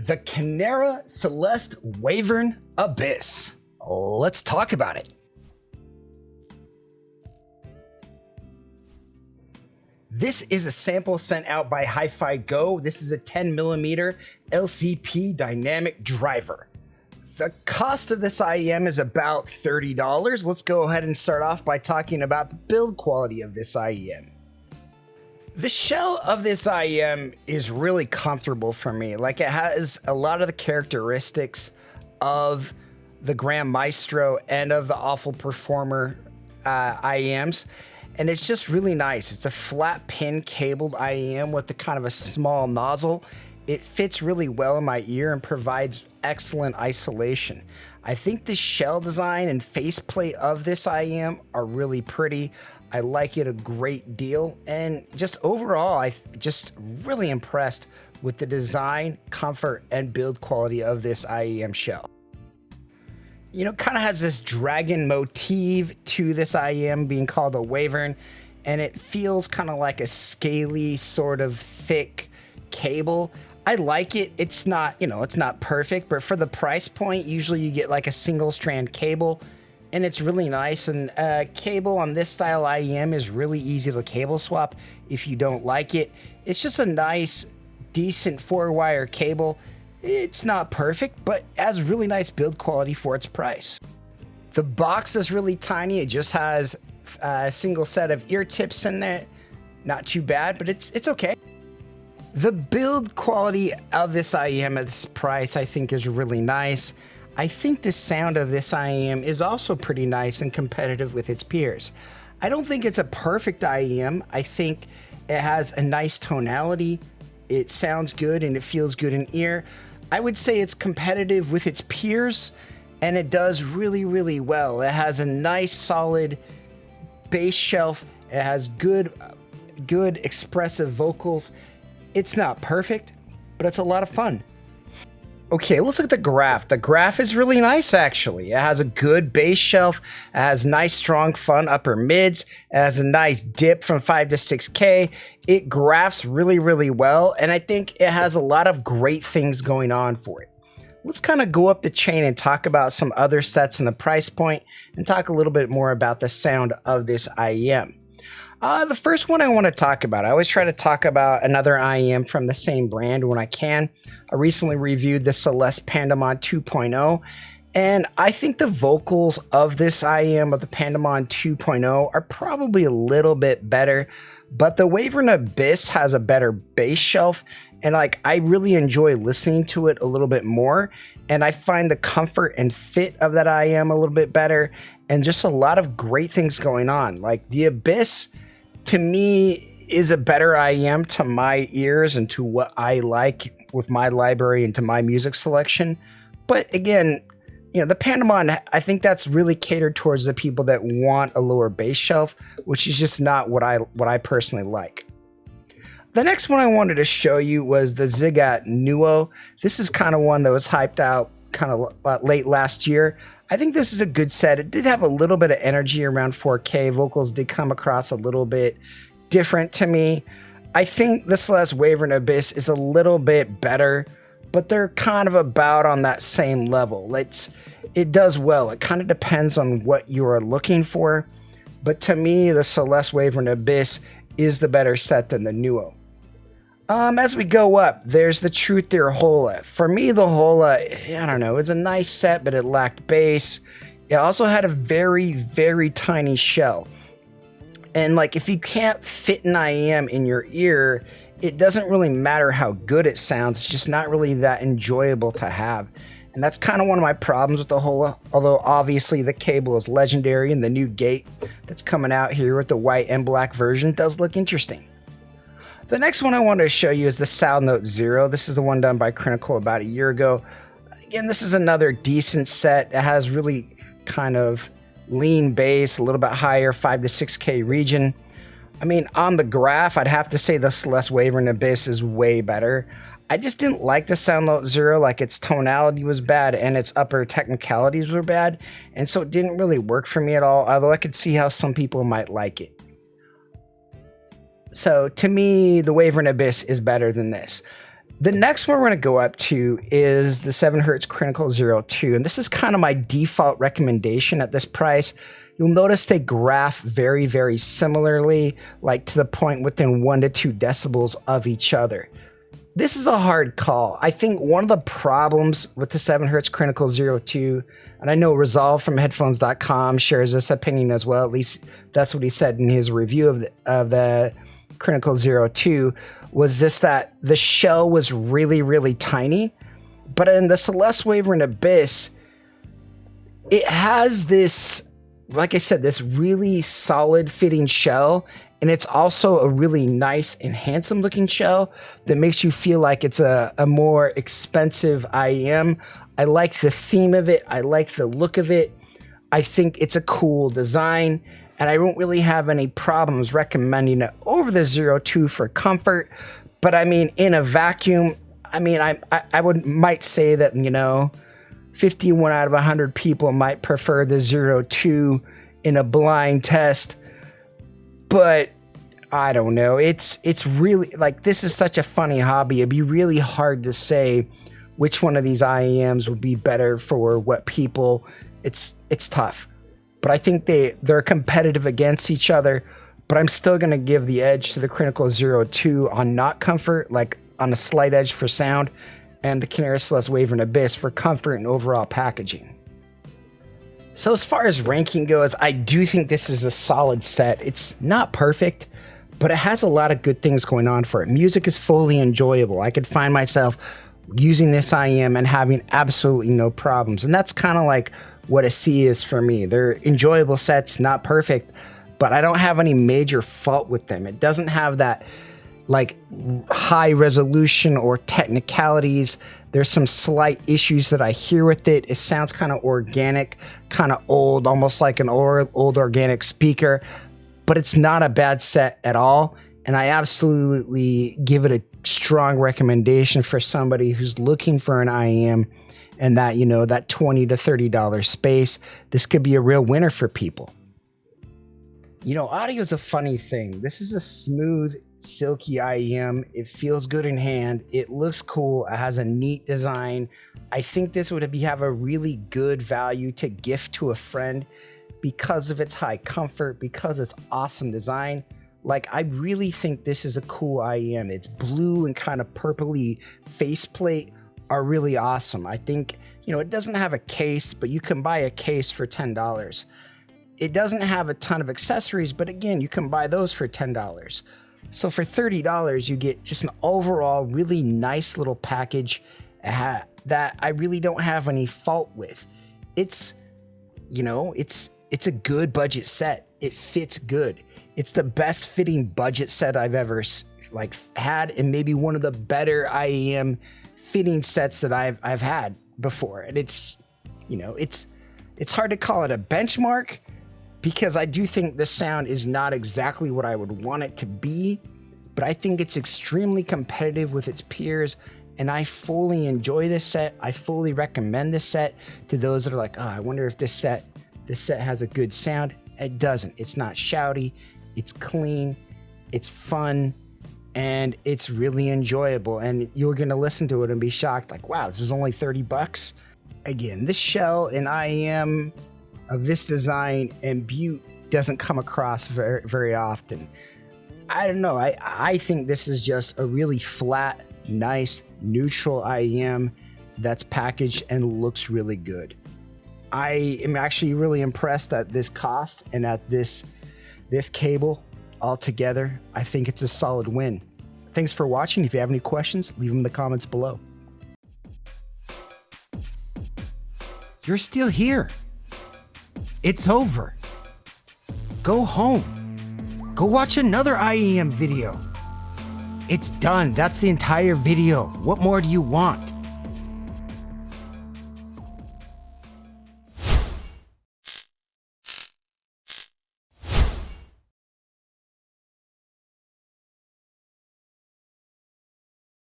The Kinera Celest Wyvern Abyss. Let's talk about it. This is a sample sent out by Hifigo. This is a 10mm LCP dynamic driver. The cost of this IEM is about $30. Let's go ahead and start off by talking about the build quality of this IEM. The shell of this IEM is really comfortable for me. Like, it has a lot of the characteristics of the Grand Maestro and of the Awful Performer IEMs. And it's just really nice. It's a flat pin cabled IEM with a kind of a small nozzle. It fits really well in my ear and provides excellent isolation. I think the shell design and faceplate of this IEM are really pretty. I like it a great deal, and just overall, I'm just really impressed with the design, comfort, and build quality of this IEM shell. You know, it kind of has this dragon motif to this IEM being called a Wyvern, and it feels kind of like a scaly, sort of thick cable. I like it. It's not, it's not perfect, but for the price point, usually you get like a single strand cable, and it's really nice. And cable on this style IEM is really easy to cable swap if you don't like it. It's just a nice, decent 4-wire cable. It's not perfect, but has really nice build quality for its price. The box is really tiny. It just has a single set of ear tips in it. Not too bad, but it's okay. The build quality of this IEM at this price, I think, is really nice. I think the sound of this IEM is also pretty nice and competitive with its peers. I don't think it's a perfect IEM. I think it has a nice tonality. It sounds good and it feels good in ear. I would say it's competitive with its peers, and it does really, really well. It has a nice, solid bass shelf. It has good expressive vocals. It's not perfect, but it's a lot of fun. Okay, let's look at the graph. The graph is really nice, actually. It has a good bass shelf. It has nice, strong, fun upper mids. It has a nice dip from 5 to 6K. It graphs really, really well, and I think it has a lot of great things going on for it. Let's kind of go up the chain and talk about some other sets in the price point and talk a little bit more about the sound of this IEM. The first one I want to talk about, I always try to talk about another IEM from the same brand when I can. I recently reviewed the Celest Pandemon 2.0, and I think the vocals of this IEM of the Pandemon 2.0 are probably a little bit better, but the Wyvern Abyss has a better bass shelf, and I really enjoy listening to it a little bit more, and I find the comfort and fit of that IEM a little bit better, and just a lot of great things going on. Like, the Abyss, to me, is a better IEM to my ears and to what I like with my library and to my music selection. But again, the Pandemon, I think that's really catered towards the people that want a lower bass shelf, which is just not what I personally like. The next one I wanted to show you was the Zigat Nuo. This is kind of one that was hyped out kind of late last year. I think this is a good set. It did have a little bit of energy around 4K. Vocals did come across a little bit different to me. I think the Celest Wyvern Abyss is a little bit better, but they're kind of about on that same level. It does well. It kind of depends on what you are looking for. But to me, the Celest Wyvern Abyss is the better set than the Nuo. As we go up, there's the Truth Deer Hola. For me, the Hola, I don't know, it's a nice set, but it lacked bass. It also had a very, very tiny shell. And if you can't fit an IEM in your ear, it doesn't really matter how good it sounds. It's just not really that enjoyable to have. And that's kind of one of my problems with the Hola, although obviously the cable is legendary and the new gate that's coming out here with the white and black version does look interesting. The next one I wanted to show you is the Soundnote Zero. This is the one done by Critical about a year ago. Again, this is another decent set. It has really kind of lean bass, a little bit higher, 5 to 6K region. I mean, on the graph, I'd have to say the Celest Wyvern Abyss is way better. I just didn't like the Soundnote Zero. Its tonality was bad and its upper technicalities were bad, and so it didn't really work for me at all, although I could see how some people might like it. So to me, the Wyvern Abyss is better than this. The next one we're going to go up to is the 7Hz Critical 02. And this is kind of my default recommendation at this price. You'll notice they graph very, very similarly, like to the point within 1 to 2 decibels of each other. This is a hard call. I think one of the problems with the 7Hz Critical 02, and I know Resolve from headphones.com shares this opinion as well, at least that's what he said in his review of the Critical 02, was this, that the shell was really, really tiny. But in the Celest Wyvern Abyss, it has this, like I said, this really solid fitting shell, and it's also a really nice and handsome looking shell that makes you feel like it's a more expensive IEM. I like the theme of it. I like the look of it. I think it's a cool design, and I don't really have any problems recommending it over the 02 for comfort. But I mean, in a vacuum, I mean, I might say that, you know, 51 out of 100 people might prefer the 02 in a blind test, but I don't know. It's really, like, this is such a funny hobby. It'd be really hard to say which one of these IEMs would be better for what people. It's tough, but I think they're competitive against each other. But I'm still gonna give the edge to the Critical 02 on not comfort, like on a slight edge for sound, and the Kinera Celest Wyvern Abyss for comfort and overall packaging. So as far as ranking goes, I do think this is a solid set. It's not perfect, but it has a lot of good things going on for it. Music is fully enjoyable. I could find myself using this IEM and having absolutely no problems. And that's kind of like what a C is for me. They're enjoyable sets, not perfect, but I don't have any major fault with them. It doesn't have that like high resolution or technicalities. There's some slight issues that I hear with it. It sounds kind of organic, kind of old, almost like an old organic speaker, but it's not a bad set at all. And I absolutely give it a strong recommendation for somebody who's looking for an IEM and that, you know, that $20 to $30 space. This could be a real winner for people. You know, audio is a funny thing. This is a smooth, silky IEM. It feels good in hand. It looks cool. It has a neat design. I think this would have a really good value to gift to a friend because of its high comfort, because it's awesome design. Like, I really think this is a cool IEM. Its blue and kind of purpley faceplate are really awesome. I think, you know, it doesn't have a case, but you can buy a case for $10. It doesn't have a ton of accessories, but again, you can buy those for $10. So for $30, you get just an overall really nice little package that I really don't have any fault with. It's, you know, it's a good budget set. It fits good. It's the best fitting budget set I've ever had, and maybe one of the better IEM fitting sets that I've had before. And it's, you know, it's hard to call it a benchmark, because I do think the sound is not exactly what I would want it to be, but I think it's extremely competitive with its peers, and I fully enjoy this set. I fully recommend this set to those that are like, oh, I wonder if this set has a good sound. It doesn't. It's not shouty. It's clean. It's fun, and it's really enjoyable. And you're gonna listen to it and be shocked, like, wow, this is only $30. Again, this shell and IEM of this design and Butte doesn't come across very, very often. I don't know. I think this is just a really flat, nice, neutral IEM that's packaged and looks really good. I am actually really impressed at this cost and at this cable altogether. I think it's a solid win. Thanks for watching. If you have any questions, leave them in the comments below. You're still here. It's over. Go home. Go watch another IEM video. It's done. That's the entire video. What more do you want?